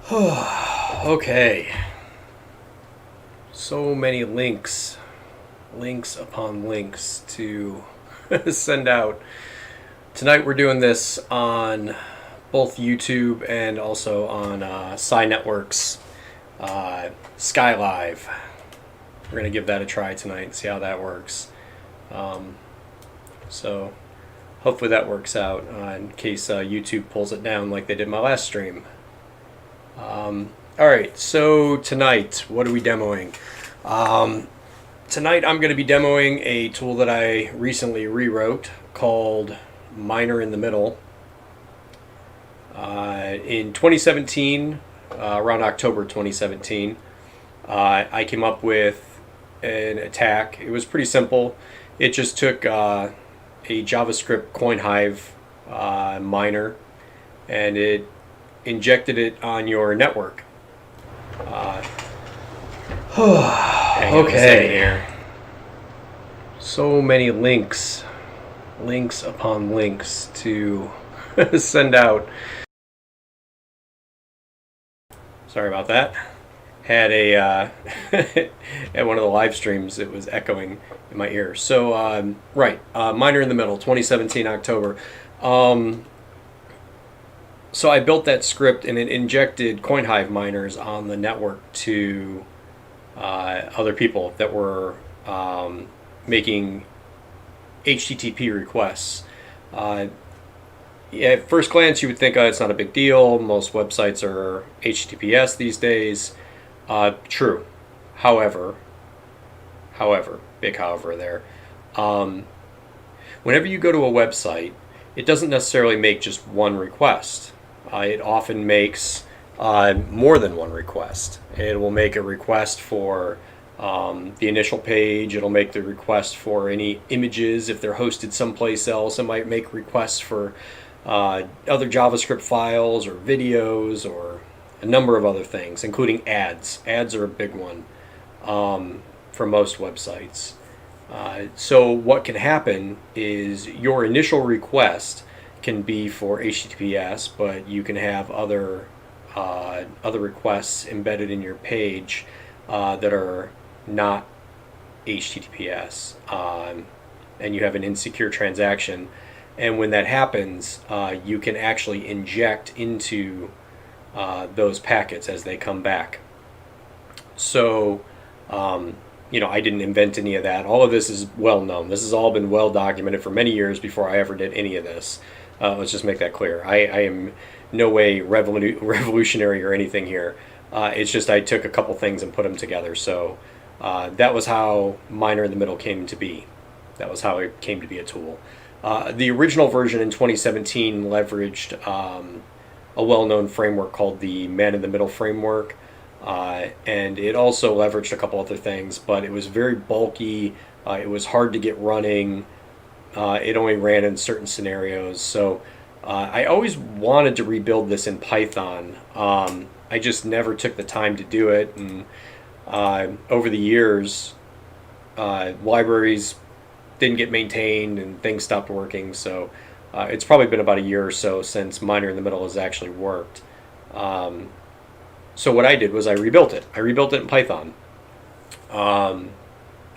Okay. So many links upon links to send out. Tonight we're doing this on both YouTube and also on Sci Networks, Sky Live. We're going to give that a try tonight and see how that works. So hopefully that works out in case YouTube pulls it down like they did my last stream. Alright, so tonight, what are we demoing? Tonight I'm going to be demoing a tool that I recently rewrote called Miner in the Middle. In 2017, around October 2017, I came up with an attack. It was pretty simple. It just took a JavaScript coinhive miner and it injected it on your network. Okay. Here. So many links upon links to send out. Sorry about that. Had a at one of the live streams, it was echoing in my ear. So Miner in the Middle, 2017 October. So I built that script and it injected coinhive miners on the network to other people that were making HTTP requests. At first glance, you would think, it's not a big deal. Most websites are HTTPS these days. True. However, big however there. Whenever you go to a website, it doesn't necessarily make just one request. It often makes more than one request. It will make a request for the initial page. It'll make the request for any images if they're hosted someplace else. It might make requests for other JavaScript files or videos or a number of other things, including ads. Ads are a big one for most websites. So what can happen is your initial request can be for HTTPS, but you can have other requests embedded in your page that are not HTTPS, and you have an insecure transaction. And when that happens, you can actually inject into those packets as they come back. So, I didn't invent any of that. All of this is well known. This has all been well documented for many years before I ever did any of this. Let's just make that clear. I am no way revolutionary or anything here. It's just I took a couple things and put them together. So that was how Miner in the Middle came to be. That was how it came to be a tool. The original version in 2017 leveraged a well-known framework called the Man in the Middle framework. And it also leveraged a couple other things, but it was very bulky. It was hard to get running. It only ran in certain scenarios. So I always wanted to rebuild this in Python. I just never took the time to do it. And over the years, libraries didn't get maintained and things stopped working. So it's probably been about a year or so since Miner in the Middle has actually worked. So what I did was I rebuilt it. I rebuilt it in Python.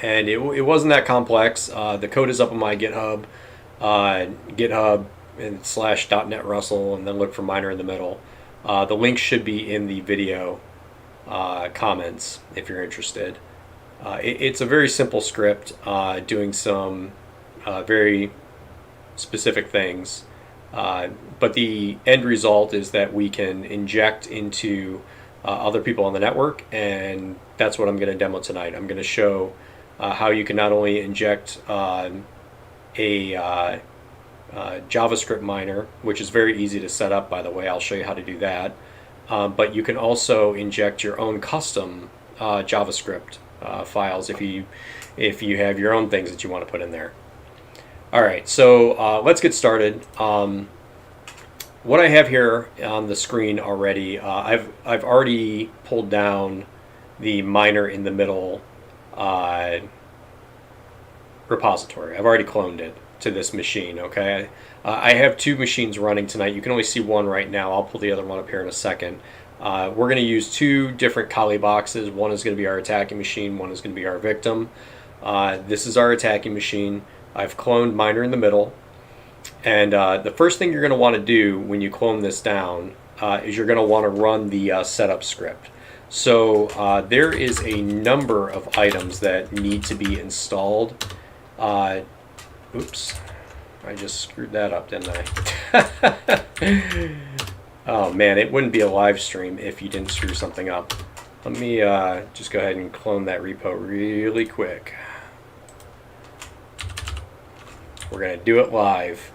And it wasn't that complex. The code is up on my GitHub, GitHub and /.NET Russell, and then look for Miner in the Middle. The link should be in the video comments if you're interested. It's a very simple script doing some very specific things. But the end result is that we can inject into other people on the network, and that's what I'm going to demo tonight. I'm going to show how you can not only inject a JavaScript miner, which is very easy to set up, by the way. I'll show you how to do that. But you can also inject your own custom JavaScript files if you have your own things that you want to put in there. All right, so let's get started. What I have here on the screen already, I've already pulled down the Miner in the Middle repository. I've already cloned it to this machine, okay? I have two machines running tonight. You can only see one right now. I'll pull the other one up here in a second. We're going to use two different Kali boxes. One is going to be our attacking machine, one is going to be our victim. This is our attacking machine. I've cloned miner in the middle. And the first thing you're going to want to do when you clone this down is you're going to want to run the setup script. So there is a number of items that need to be installed. Oops, I just screwed that up, didn't I? Oh man, it wouldn't be a live stream if you didn't screw something up. Let me just go ahead and clone that repo really quick. We're going to do it live.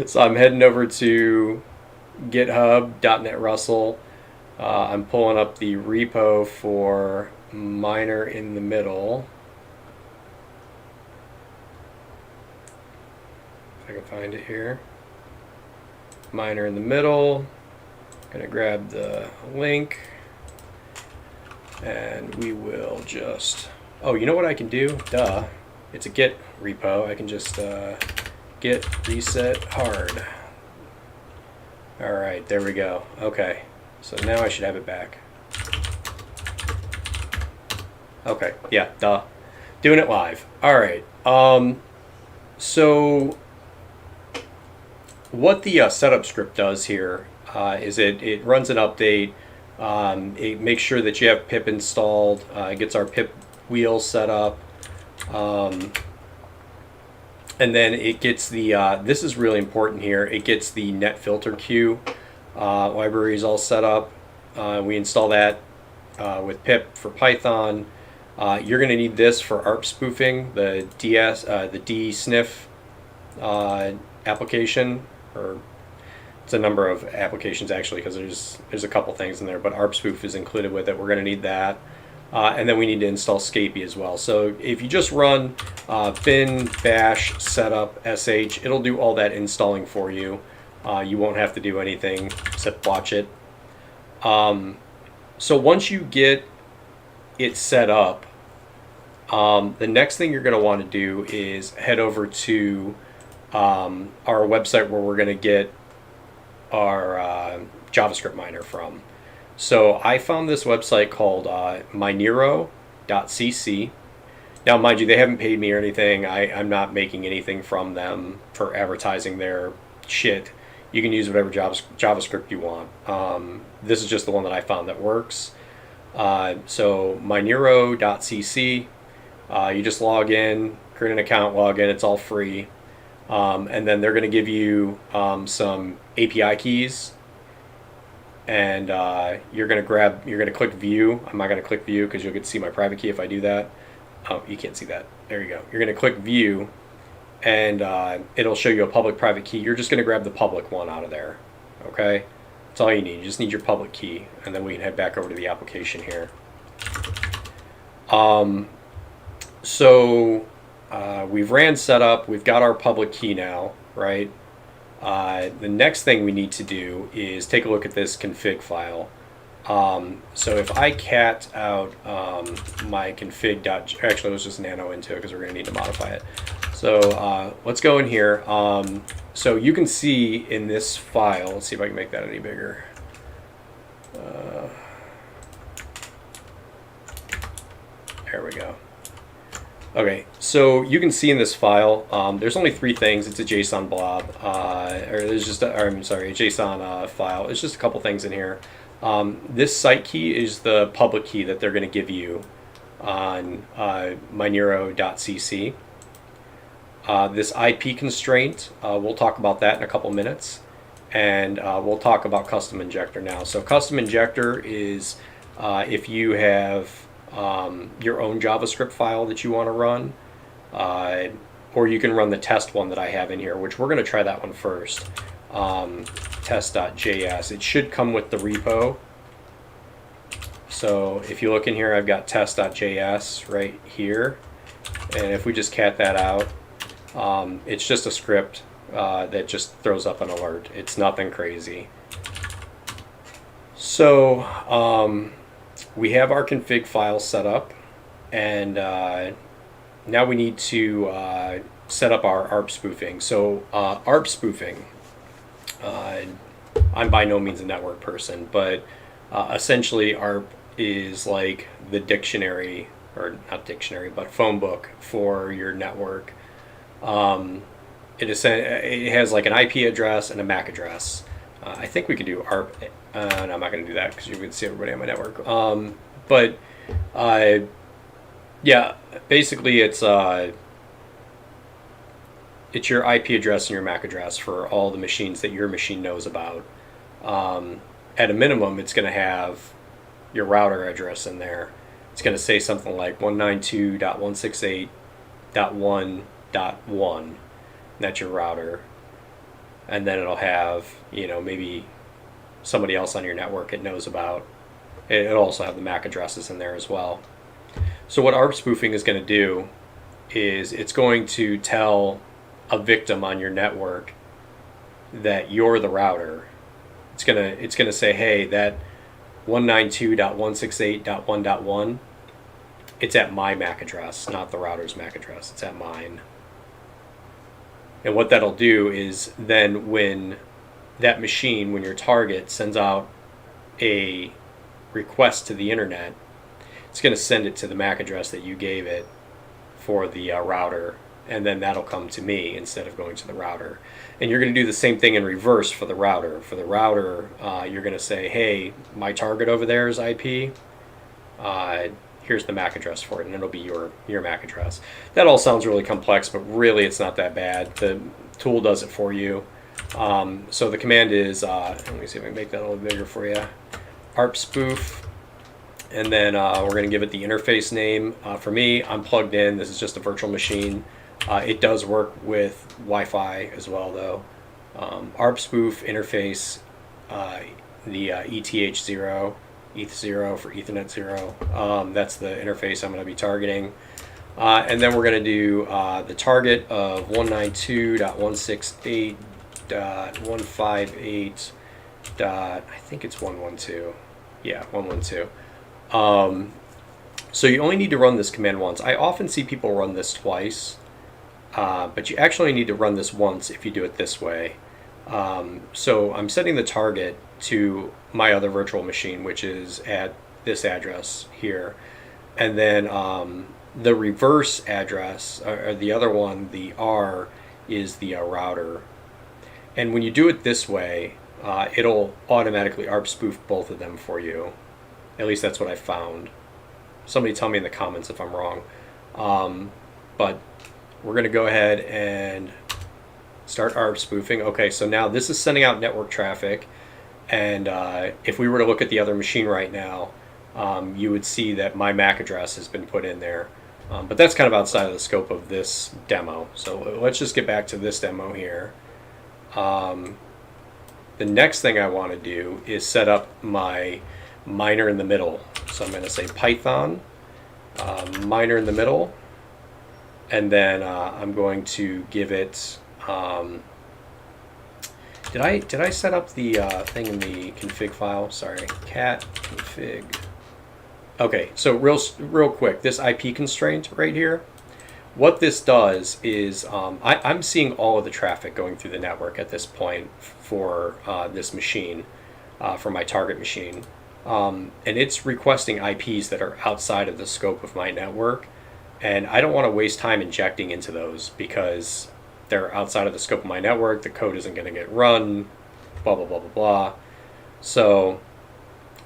So I'm heading over to GitHub.net Russell. I'm pulling up the repo for miner in the middle. If I can find it here. Miner in the middle. Gonna grab the link. And we will just... Oh, you know what I can do? Duh. It's a Git repo. I can just git reset hard. Alright, there we go. Okay. So now I should have it back. Okay, yeah, duh. Doing it live. Alright. So what the setup script does here is it runs an update. It makes sure that you have pip installed. It gets our pip wheel set up. And then it gets the, this is really important here, it gets the net filter queue libraries all set up. We install that with pip for Python. You're going to need this for Arp Spoofing, the dsniff application, or it's a number of applications actually, because there's a couple things in there, but Arp Spoof is included with it. We're going to need that. And then we need to install Scapy as well. So if you just run bin bash setup sh, it'll do all that installing for you. You won't have to do anything except watch it. So once you get it set up, the next thing you're going to want to do is head over to our website where we're going to get our JavaScript miner from. So I found this website called Minero.cc. Now, mind you, they haven't paid me or anything. I'm not making anything from them for advertising their shit. You can use whatever JavaScript you want. This is just the one that I found that works. So Minero.cc, you just log in, create an account, log in. It's all free. And then they're going to give you some API keys. And you're going to click view. I'm not going to click view because you'll get to see my private key if I do that. Oh, you can't see that. There you go. You're going to click view, and it'll show you a public private key. You're just going to grab the public one out of there. Okay? That's all you need. You just need your public key, and then we can head back over to the application here. So we've ran setup. We've got our public key now, right? The next thing we need to do is take a look at this config file. So if I cat out my config actually let's just nano into it because we're going to need to modify it. So let's go in here. So you can see in this file, let's see if I can make that any bigger. There we go. Okay, so you can see in this file, there's only three things. It's a JSON blob, or there's just, a JSON file. It's just a couple things in here. This site key is the public key that they're going to give you on Minero.cc. This IP constraint, we'll talk about that in a couple minutes, and we'll talk about custom injector now. So custom injector is if you have your own JavaScript file that you want to run, or you can run the test one that I have in here, which we're going to try that one first. Test.js. It should come with the repo. So if you look in here, I've got test.js right here, and if we just cat that out, it's just a script that just throws up an alert. It's nothing crazy. So we have our config file set up, and now we need to set up our Arp spoofing. So Arp spoofing, I'm by no means a network person, but essentially ARP is like the dictionary, or not dictionary, but phone book for your network. It has like an IP address and a MAC address. I think we could do ARP. And I'm not going to do that because you can see everybody on my network. But uh, yeah, basically it's your IP address and your MAC address for all the machines that your machine knows about. At a minimum, it's going to have your router address in there. It's going to say something like 192.168.1.1. That's your router. And then it'll have, maybe somebody else on your network it knows about. It'll also have the MAC addresses in there as well. So what ARP spoofing is going to do is it's going to tell a victim on your network that you're the router. It's gonna say, hey, that 192.168.1.1, it's at my MAC address, not the router's MAC address. It's at mine. And what that'll do is then when that machine, when your target sends out a request to the internet, it's going to send it to the MAC address that you gave it for the router, and then that'll come to me instead of going to the router. And you're going to do the same thing in reverse for the router. For the router, you're going to say, hey, my target over there is IP. Here's the MAC address for it, and it'll be your MAC address. That all sounds really complex, but really it's not that bad. The tool does it for you. So the command is, let me see if I can make that a little bigger for you, Arp spoof, and then we're going to give it the interface name. For me, I'm plugged in. This is just a virtual machine. It does work with Wi-Fi as well, though. Arp spoof interface, the ETH0, ETH0 for Ethernet 0. That's the interface I'm going to be targeting. And then we're going to do the target of 192.168.158. I think it's 112. Yeah, 112. So you only need to run this command once. I often see people run this twice, but you actually need to run this once if you do it this way. So I'm setting the target to my other virtual machine, which is at this address here. And then the reverse address, or the other one, the R, is the router. And when you do it this way, it'll automatically ARP spoof both of them for you. At least that's what I found. Somebody tell me in the comments if I'm wrong. But we're going to go ahead and start ARP spoofing. Okay, so now this is sending out network traffic. And if we were to look at the other machine right now, you would see that my MAC address has been put in there. But that's kind of outside of the scope of this demo. So let's just get back to this demo here. The next thing I want to do is set up my miner in the middle. So I'm going to say Python, miner in the middle, and then I'm going to give it, did I set up the thing in the config file? Sorry, cat config. Okay, so real quick, this IP constraint right here, what this does is I'm seeing all of the traffic going through the network at this point for this machine, for my target machine. And it's requesting IPs that are outside of the scope of my network. And I don't want to waste time injecting into those because they're outside of the scope of my network. The code isn't going to get run, blah, blah, blah, blah, blah. So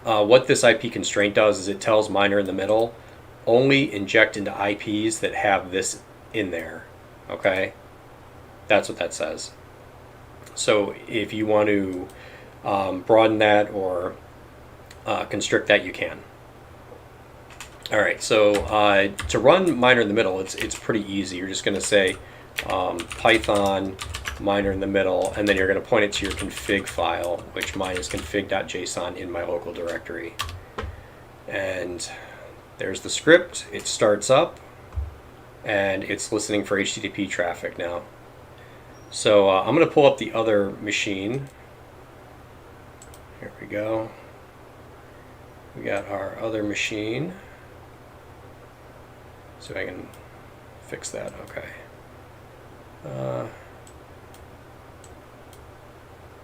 what this IP constraint does is it tells miner in the middle, only inject into IPs that have this in there. Okay? That's what that says. So if you want to broaden that or constrict that, you can. All right, so to run miner in the middle, it's pretty easy. You're just going to say Python miner in the middle, and then you're going to point it to your config file, which mine is config.json in my local directory. And there's the script. It starts up, and it's listening for HTTP traffic now. So I'm going to pull up the other machine. Here we go. We got our other machine. So I can fix that. Okay.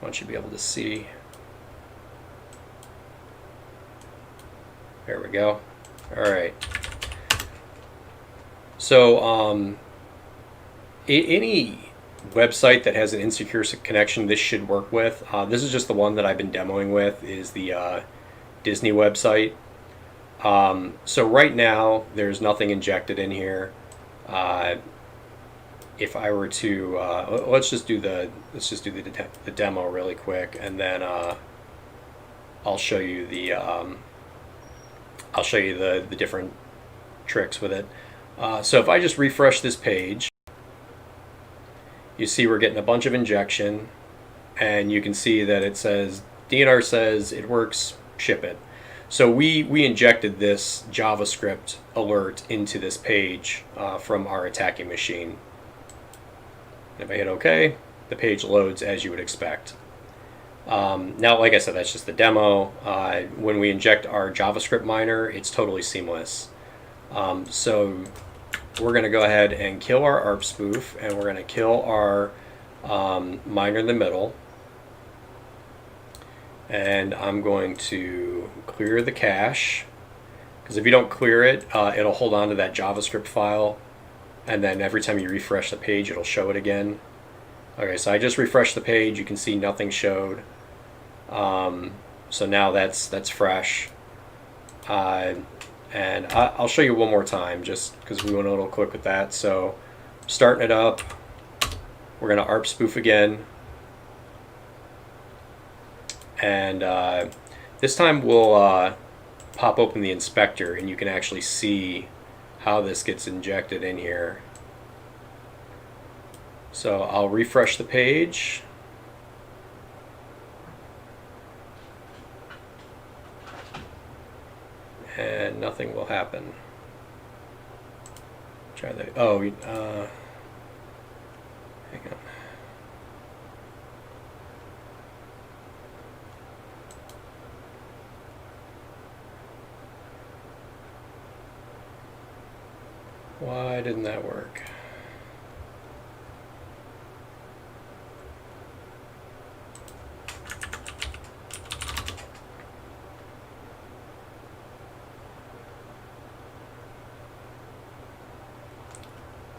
I want you to be able to see. There we go. All right. So any website that has an insecure connection, this should work with. This is just the one that I've been demoing with, is the Disney website. So right now there's nothing injected in here. If I were to let's just do the demo really quick, and then I'll show you the different tricks with it. So if I just refresh this page, you see we're getting a bunch of injection, and you can see that it says DNR says it works, ship it. So we injected this JavaScript alert into this page from our attacking machine. If I hit OK, the page loads as you would expect. Now, like I said, that's just the demo. When we inject our JavaScript miner, it's totally seamless. So we're going to go ahead and kill our Arp spoof, and we're going to kill our miner in the middle. And I'm going to clear the cache, because if you don't clear it, it'll hold on to that JavaScript file, and then every time you refresh the page, it'll show it again. Okay, so I just refreshed the page. You can see nothing showed. So now that's fresh. And I'll show you one more time, just because we went a little quick with that. So starting it up, we're going to Arp spoof again. And this time we'll pop open the inspector, and you can actually see how this gets injected in here. So I'll refresh the page. And nothing will happen. Try that. Oh, hang on. Why didn't that work?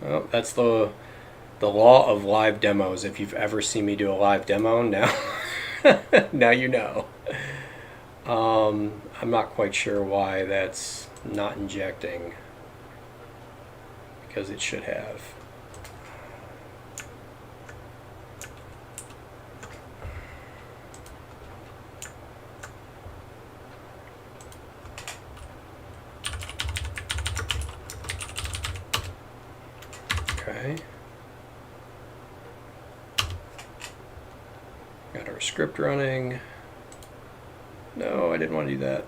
Oh, that's the law of live demos. If you've ever seen me do a live demo, now now you know. I'm not quite sure why that's not injecting, because it should have. Okay. Got our script running. No, I didn't want to do that.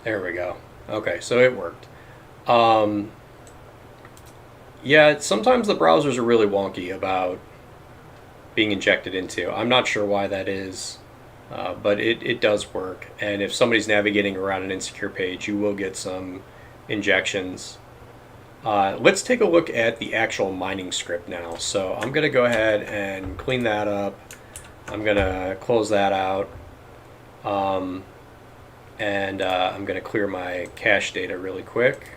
There we go. Okay, so it worked. Yeah, sometimes the browsers are really wonky about being injected into. I'm not sure why that is, but it does work. And if somebody's navigating around an insecure page, you will get some injections. Let's take a look at the actual mining script now. So I'm going to go ahead and clean that up. I'm going to close that out. And I'm going to clear my cache data really quick.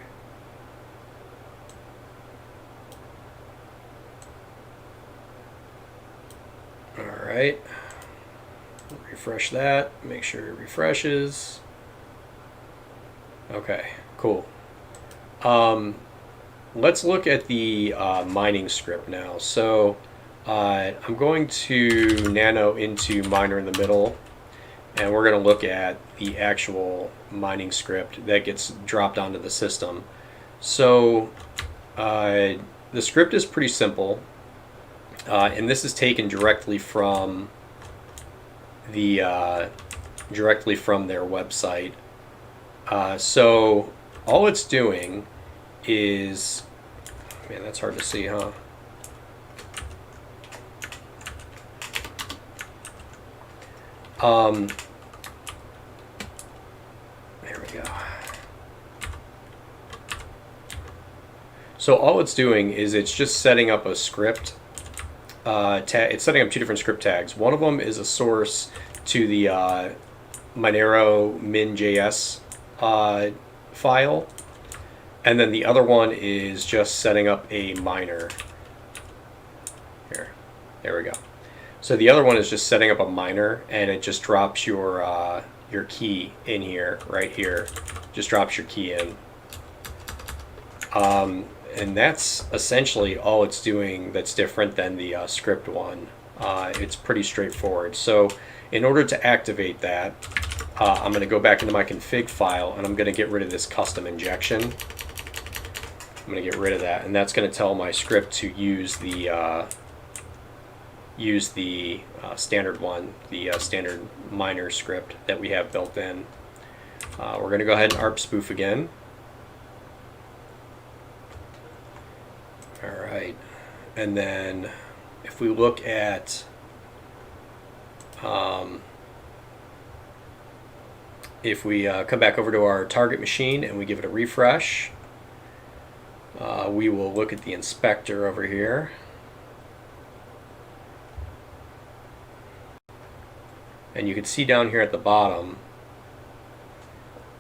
All right. Refresh that. Make sure it refreshes. Okay, cool. Let's look at the mining script now. So I'm going to nano into miner in the middle, and we're going to look at the actual mining script that gets dropped onto the system. So the script is pretty simple, and this is taken directly from the directly from their website. So all it's doing is, man, that's hard to see, huh? we go. So all it's doing is it's just setting up a script. It's setting up two different script tags. One of them is a source to the Monero min.js file, and then the other one is just setting up a miner. Here, there we go. So the other one is just setting up a miner, and it just drops your key in here, right here. Just drops your key in. And that's essentially all it's doing that's different than the script one. It's pretty straightforward. So in order to activate that, I'm going to go back into my config file, and I'm going to get rid of this custom injection. I'm going to get rid of that, and that's going to tell my script to use the standard one, the standard miner script that we have built in. We're going to go ahead and Arp spoof again. All right, and then if we look at if we come back over to our target machine and we give it a refresh, we will look at the inspector over here. And you can see down here at the bottom,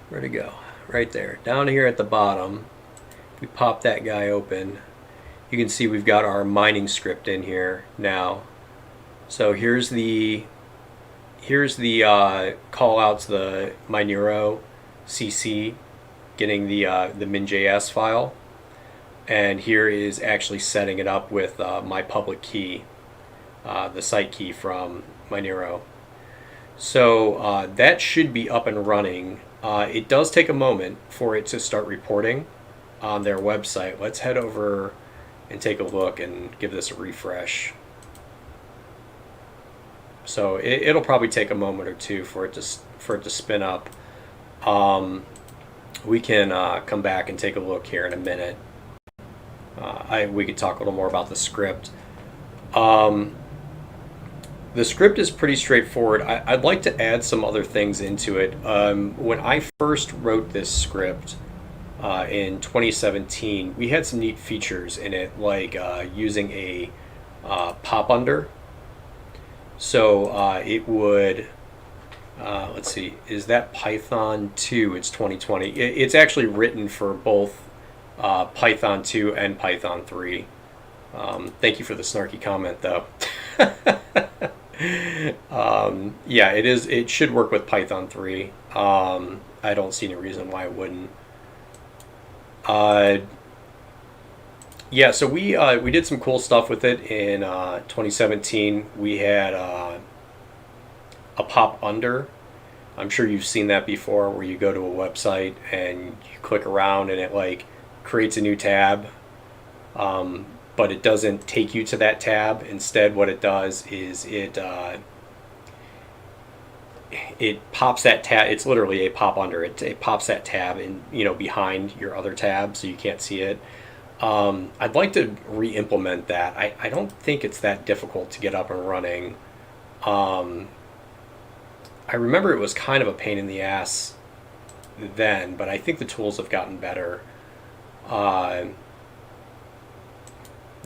where'd it go? Right there, down here at the bottom, if we pop that guy open, you can see we've got our mining script in here now. So here's the call out to the Minero.cc, getting the min.js file, and here is actually setting it up with my public key, the site key from Minero. So that should be up and running. It does take a moment for it to start reporting on their website. Let's head over and take a look and give this a refresh. So it'll probably take a moment or two for it to spin up. We can come back and take a look here in a minute. We could talk a little more about the script. The script is pretty straightforward. I'd like to add some other things into it. When I first wrote this script in 2017, we had some neat features in it, like using a pop under. So it would, let's see, is that Python 2? It's 2020. It's actually written for both Python 2 and Python 3. Thank you for the snarky comment, though. Yeah, it is. It should work with Python 3. I don't see any reason why it wouldn't. Yeah, so we did some cool stuff with it in 2017. We had a pop under. I'm sure you've seen that before, where you go to a website and you click around and it like creates a new tab, but it doesn't take you to that tab. Instead, what it does is it pops that tab. It's literally a pop under. It pops that tab in, behind your other tab, so you can't see it. I'd like to re-implement that. I don't think it's that difficult to get up and running. I remember it was kind of a pain in the ass then, but I think the tools have gotten better.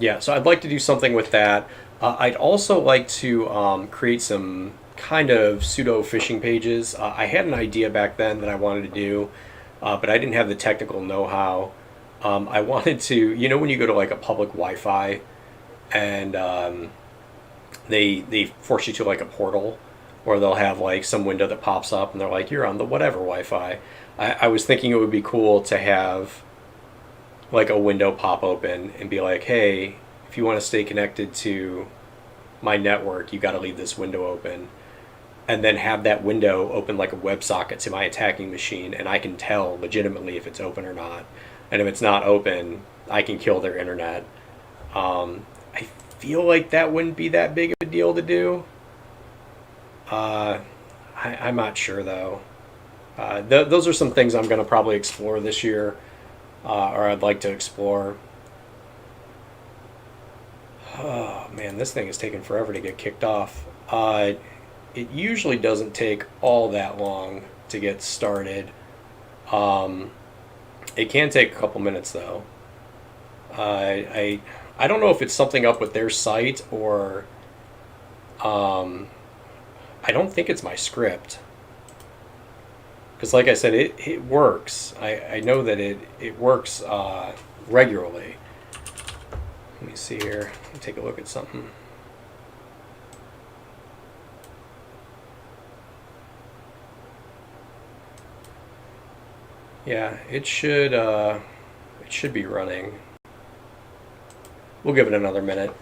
Yeah, so I'd like to do something with that. I'd also like to create some kind of pseudo phishing pages. I had an idea back then that I wanted to do, but I didn't have the technical know-how. I wanted to, when you go to like a public Wi-Fi and they force you to like a portal, or they'll have like some window that pops up and they're like, you're on the whatever Wi-Fi. I was thinking it would be cool to have like a window pop open and be like, hey, if you want to stay connected to my network, you got to leave this window open. And then have that window open like a WebSocket to my attacking machine, and I can tell legitimately if it's open or not. And if it's not open, I can kill their internet. I feel like that wouldn't be that big of a deal to do. I'm not sure, though. Those are some things I'm going to probably explore this year, or I'd like to explore. Oh, man, this thing is taking forever to get kicked off. It usually doesn't take all that long to get started. It can take a couple minutes though. I don't know if it's something up with their site or I don't think it's my script. Because like I said, it works. I know that it works regularly. Let me see here. Let me take a look at something. Yeah, it should be running. We'll give it another minute.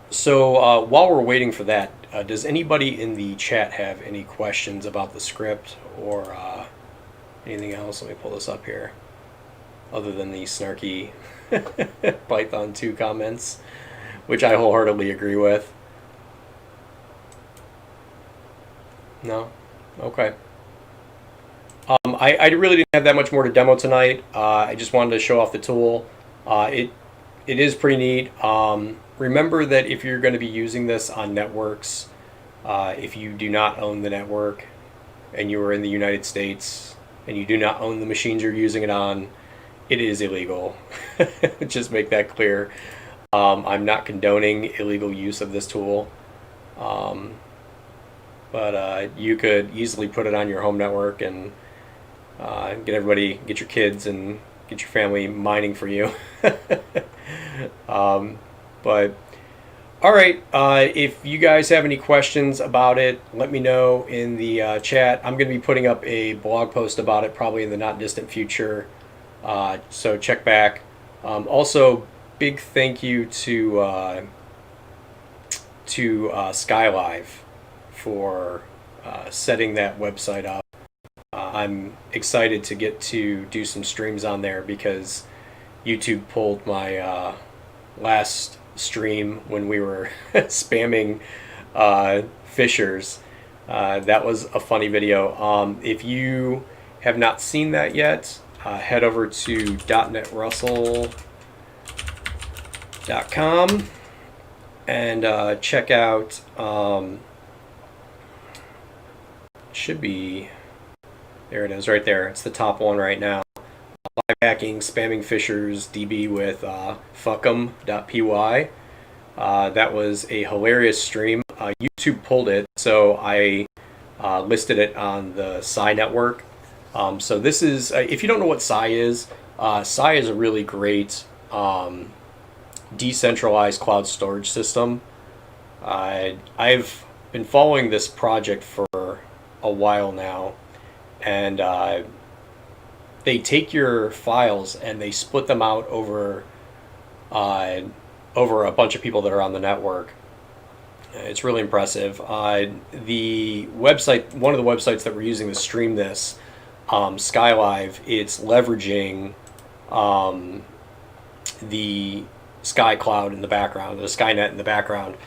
So while we're waiting for that, does anybody in the chat have any questions about the script or anything else? Let me pull this up here. Other than the snarky Python 2 comments, which I wholeheartedly agree with. No? Okay. I really didn't have that much more to demo tonight. I just wanted to show off the tool. It is pretty neat. Remember that if you're going to be using this on networks, if you do not own the network and you are in the United States and you do not own the machines you're using it on, it is illegal. Just make that clear. I'm not condoning illegal use of this tool. But you could easily put it on your home network and get your kids and get your family mining for you. But all right, if you guys have any questions about it, let me know in the chat. I'm going to be putting up a blog post about it probably in the not distant future. So check back. Also, big thank you to Skylive for setting that website up. I'm excited to get to do some streams on there because YouTube pulled my last stream when we were spamming fishers. That was a funny video. If you have not seen that yet, head over to .netrussell.com and check out should be there. It is right there. It's the top one right now. Live hacking spamming fishers DB with fuckum.py. That was a hilarious stream. YouTube pulled it, so I listed it on the Psi network. So this is, if you don't know what Psi is a really great decentralized cloud storage system. I've been following this project for a while now, and they take your files and they split them out over a bunch of people that are on the network. It's really impressive. The website, one of the websites that we're using to stream this, Skylive, it's leveraging the Sky Cloud in the background, the Skynet in the background,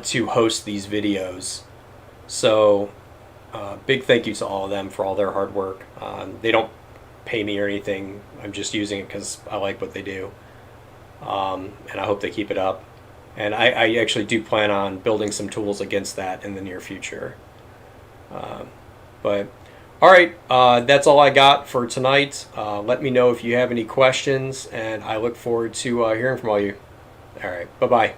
to host these videos. So big thank you to all of them for all their hard work. They don't pay me or anything. I'm just using it because I like what they do. And I hope they keep it up. And I actually do plan on building some tools against that in the near future. But all right, that's all I got for tonight. Let me know if you have any questions, and I look forward to hearing from all you. All right, bye-bye.